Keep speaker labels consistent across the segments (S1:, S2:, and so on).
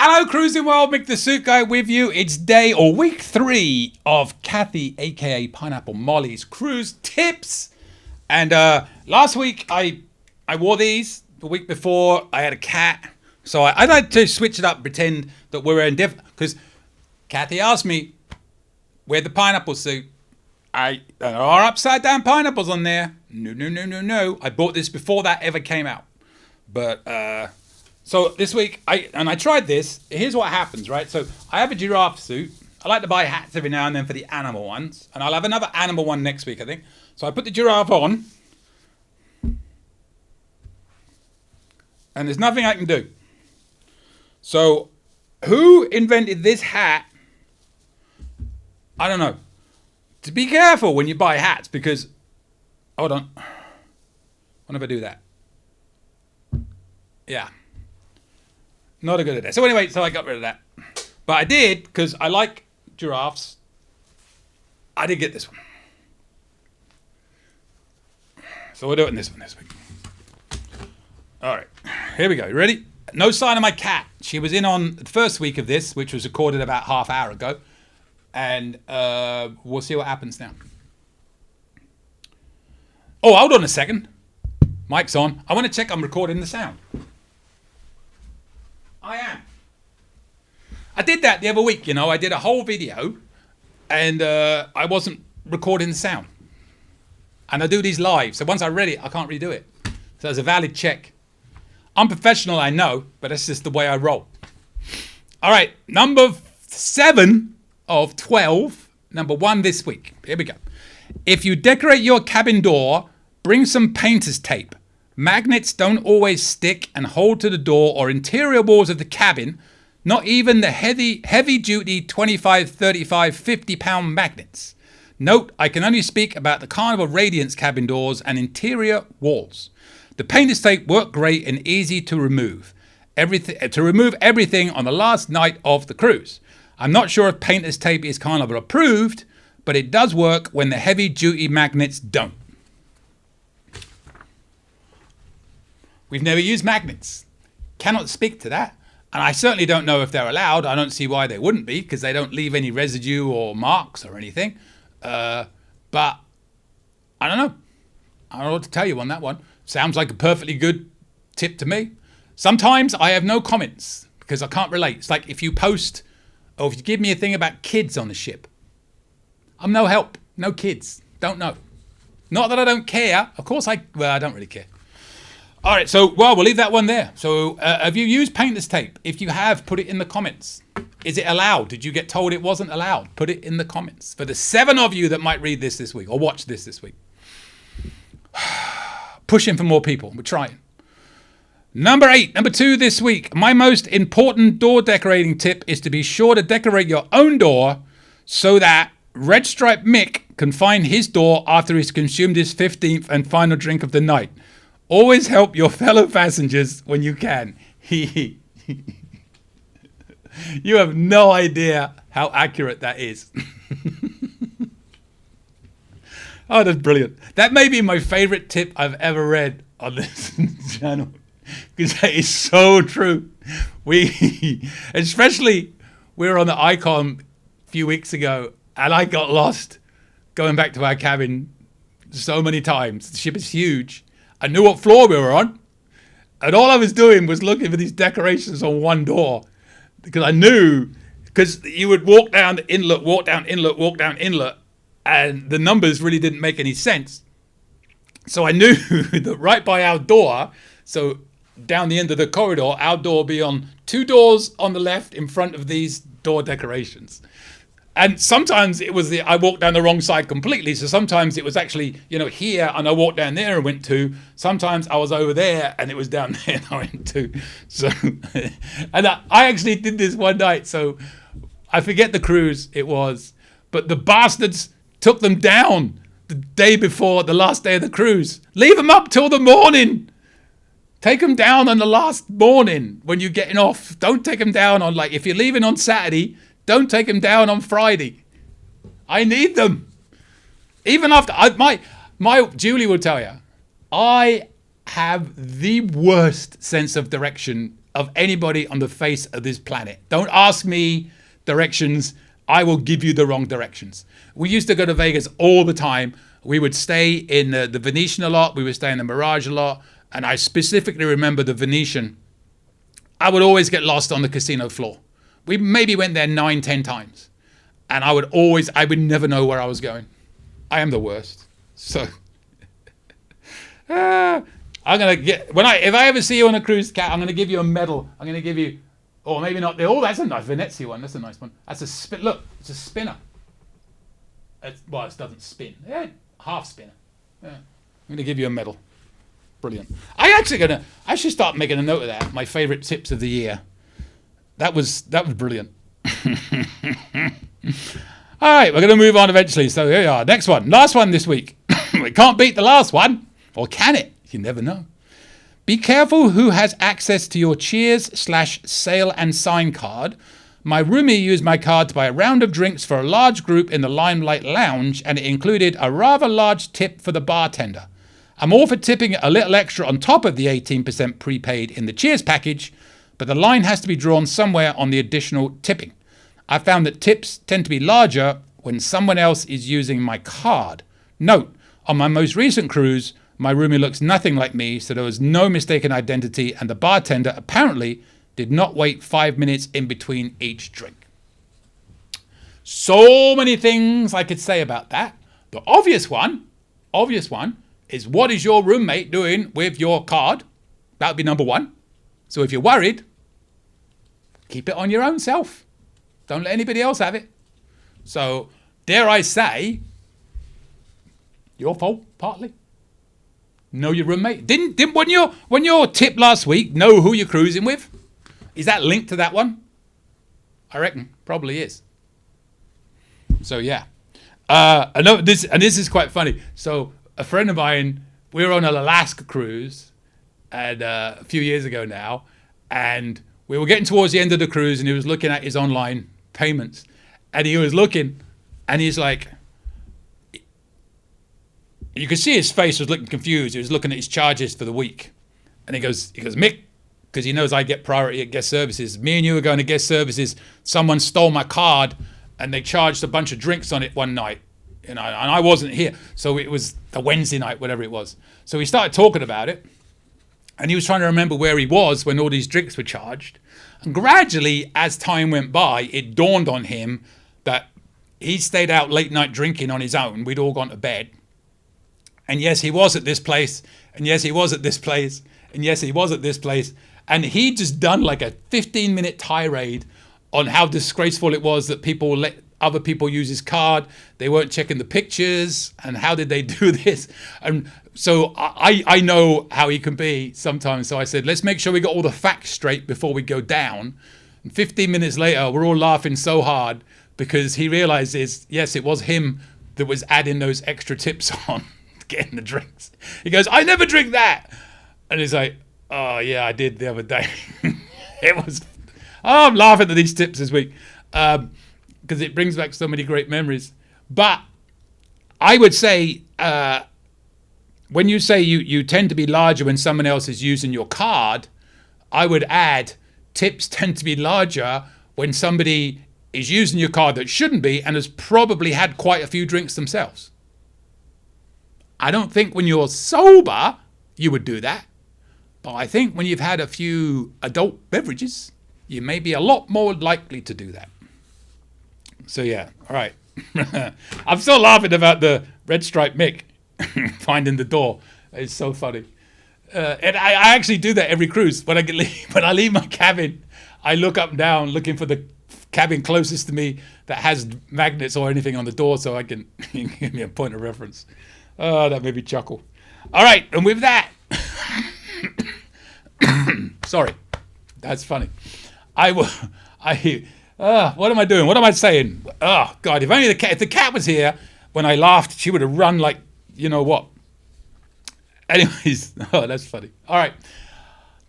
S1: Hello, Cruising World. Mick the Suit Guy with you. It's day or week 3 of Kathy, aka Pineapple Molly's cruise tips. And last week I wore these. The week before I had a cat, so I like to switch it up, pretend that we're in different. Because Kathy asked me, "Wear the pineapple suit." There are upside down pineapples on there. No. I bought this before that ever came out, but. So this week, I tried this. Here's what happens, right? So I have a giraffe suit. I like to buy hats every now and then for the animal ones. And I'll have another animal one next week, I think. So I put the giraffe on. And there's nothing I can do. So who invented this hat? I don't know. To be careful when you buy hats because... Hold on. What if I do that? Yeah. Not a good idea. So anyway, I got rid of that. But I did, because I like giraffes. I did get this one. So we're doing this one this week. All right. Here we go. You ready? No sign of my cat. She was in on the first week of this, which was recorded about half hour ago. And we'll see what happens now. Oh, hold on a second. Mic's on. I want to check I'm recording the sound. I am. I did that the other week, I did a whole video and I wasn't recording the sound. And I do these live, so once I read it, I can't redo it. So it's a valid check. Unprofessional, I know, but that's just the way I roll. All right, number 7 of 12, number 1 this week. Here we go. If you decorate your cabin door, bring some painter's tape. Magnets don't always stick and hold to the door or interior walls of the cabin, not even the heavy-duty 25, 35, 50-pound magnets. Note, I can only speak about the Carnival Radiance cabin doors and interior walls. The painter's tape worked great and easy to remove. Everything on the last night of the cruise. I'm not sure if painter's tape is Carnival approved, but it does work when the heavy-duty magnets don't. We've never used magnets. Cannot speak to that. And I certainly don't know if they're allowed. I don't see why they wouldn't be, because they don't leave any residue or marks or anything. But I don't know. I don't know what to tell you on that one. Sounds like a perfectly good tip to me. Sometimes I have no comments because I can't relate. It's like if you post or if you give me a thing about kids on the ship. I'm no help. No kids. Don't know. Not that I don't care. Of course I don't really care. All right, so, we'll leave that one there. So, have you used painter's tape? If you have, put it in the comments. Is it allowed? Did you get told it wasn't allowed? Put it in the comments. For the 7 of you that might read this week or watch this week. Pushing for more people. We're trying. Number 2 this week. My most important door decorating tip is to be sure to decorate your own door so that Red Stripe Mick can find his door after he's consumed his 15th and final drink of the night. Always help your fellow passengers when you can. You have no idea how accurate that is. Oh, that's brilliant. That may be my favorite tip I've ever read on this channel. Because that is so true. We were on the Icon a few weeks ago and I got lost going back to our cabin so many times. The ship is huge. I knew what floor we were on. And all I was doing was looking for these decorations on one door. Because I knew, because you would walk down the inlet, walk down inlet, and the numbers really didn't make any sense. So I knew that right by our door, so down the end of the corridor, our door would be on 2 doors on the left in front of these door decorations. And sometimes it was I walked down the wrong side completely. So sometimes it was actually, here and I walked down there and went to. Sometimes I was over there and it was down there and I went to. So, and I actually did this one night. So I forget the cruise it was, but the bastards took them down the day before the last day of the cruise. Leave them up till the morning. Take them down on the last morning when you're getting off. Don't take them down on if you're leaving on Saturday, don't take them down on Friday. I need them. Even after my Julie will tell you, I have the worst sense of direction of anybody on the face of this planet. Don't ask me directions. I will give you the wrong directions. We used to go to Vegas all the time. We would stay in the Venetian a lot. We would stay in the Mirage a lot. And I specifically remember the Venetian. I would always get lost on the casino floor. We maybe went there 9, 10 times. And I would never know where I was going. I am the worst. So I'm gonna get if I ever see you on a cruise, Cat, I'm gonna give you a medal. I'm gonna give you, or maybe not. Oh, that's a nice Venezia one. That's a nice one. That's a spin. Look, it's a spinner. Well, it doesn't spin. Yeah, half spinner. Yeah. I'm gonna give you a medal. Brilliant. I should start making a note of that. My favorite tips of the year. That was brilliant. All right, we're going to move on eventually. So here we are. Next one. Last one this week. We can't beat the last one. Or can it? You never know. Be careful who has access to your Cheers/sale and sign card. My roomie used my card to buy a round of drinks for a large group in the Limelight Lounge, and it included a rather large tip for the bartender. I'm all for tipping a little extra on top of the 18% prepaid in the Cheers package, but the line has to be drawn somewhere on the additional tipping. I found that tips tend to be larger when someone else is using my card. Note, on my most recent cruise, my roomie looks nothing like me, so there was no mistaken identity, and the bartender apparently did not wait 5 minutes in between each drink. So many things I could say about that. The obvious one is, what is your roommate doing with your card? That would be number one. So if you're worried, keep it on your own self. Don't let anybody else have it. So, dare I say, your fault, partly. Know your roommate. Didn't when your tip last week, know who you're cruising with? Is that linked to that one? I reckon, probably is. So yeah. I know this is quite funny. So a friend of mine, we were on an Alaska cruise, and a few years ago now, and we were getting towards the end of the cruise, and he was looking at his online payments, and he was looking, and he's like, you could see his face was looking confused. He was looking at his charges for the week, and he goes, Mick, because he knows I get priority at guest services. Me and you were going to guest services. Someone stole my card, and they charged a bunch of drinks on it one night, and I wasn't here, so it was the Wednesday night, whatever it was. So we started talking about it, and he was trying to remember where he was when all these drinks were charged. And gradually, as time went by, it dawned on him that he stayed out late night drinking on his own. We'd all gone to bed. And yes, he was at this place. And yes, he was at this place. And yes, he was at this place. And he'd just done like a 15-minute tirade on how disgraceful it was that people let other people use his card. They weren't checking the pictures. And how did they do this? And so I know how he can be sometimes. So I said, let's make sure we got all the facts straight before we go down. And 15 minutes later, we're all laughing so hard because he realizes, yes, it was him that was adding those extra tips on, getting the drinks. He goes, I never drink that. And he's like, oh, yeah, I did the other day. I'm laughing at these tips this week because it brings back so many great memories. But I would say, when you say you tend to be larger when someone else is using your card, I would add tips tend to be larger when somebody is using your card that shouldn't be and has probably had quite a few drinks themselves. I don't think when you're sober you would do that, but I think when you've had a few adult beverages, you may be a lot more likely to do that. So yeah, all right. I'm still laughing about the red stripe Mick finding the door. It's so funny. And I actually do that every cruise. When I leave my cabin, I look up and down looking for the cabin closest to me that has magnets or anything on the door so I can give me a point of reference. Oh, that made me chuckle. All right, and with that, sorry, that's funny. What am I doing? What am I saying? Oh God, if only if the cat was here when I laughed, she would have run like you know what. Anyways, oh, that's funny. All right,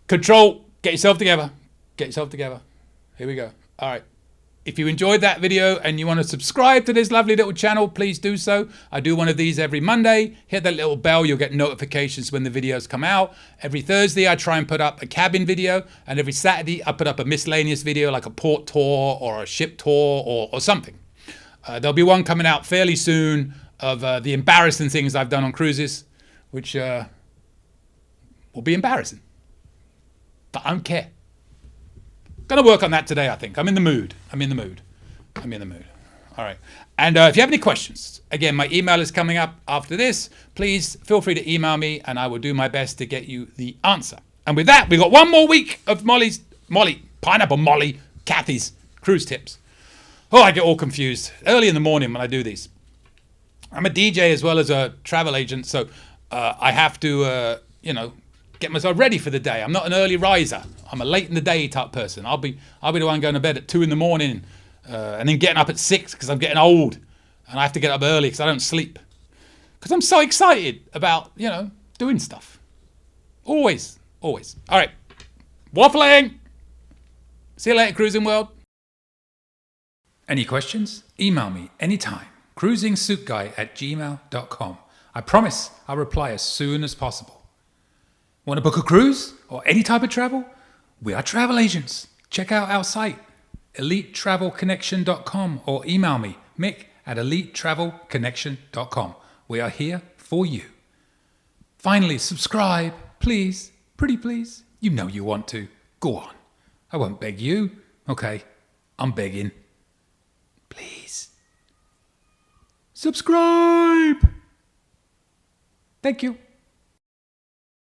S1: control. Get yourself together. Get yourself together. Here we go. All right, If you enjoyed that video and you want to subscribe to this lovely little channel, please do so. I do one of these every Monday. Hit that little bell, you'll get notifications when the videos come out. Every Thursday I try and put up a cabin video, and every Saturday I put up a miscellaneous video like a port tour or a ship tour or something. There'll be one coming out fairly soon of the embarrassing things I've done on cruises, which will be embarrassing. But I don't care. Gonna work on that today, I think. I'm in the mood. All right. And if you have any questions, again, my email is coming up after this. Please feel free to email me and I will do my best to get you the answer. And with that, we've got one more week of Kathy's cruise tips. Oh, I get all confused early in the morning when I do these. I'm a DJ as well as a travel agent, so I have to, get myself ready for the day. I'm not an early riser. I'm a late in the day type person. I'll be the one going to bed at 2 in the morning and then getting up at 6 because I'm getting old and I have to get up early because I don't sleep. Because I'm so excited about, doing stuff. Always. All right. Waffling. See you later, Cruising World. Any questions? Email me anytime. cruisingsuitguy@gmail.com. I promise I'll reply as soon as possible. Want to book a cruise or any type of travel? We are travel agents. Check out our site, elitetravelconnection.com, or email me, mick@elitetravelconnection.com. We are here for you. Finally, subscribe, please. Pretty please. You know you want to. Go on. I won't beg you. Okay, I'm begging. Please. Subscribe. Thank you.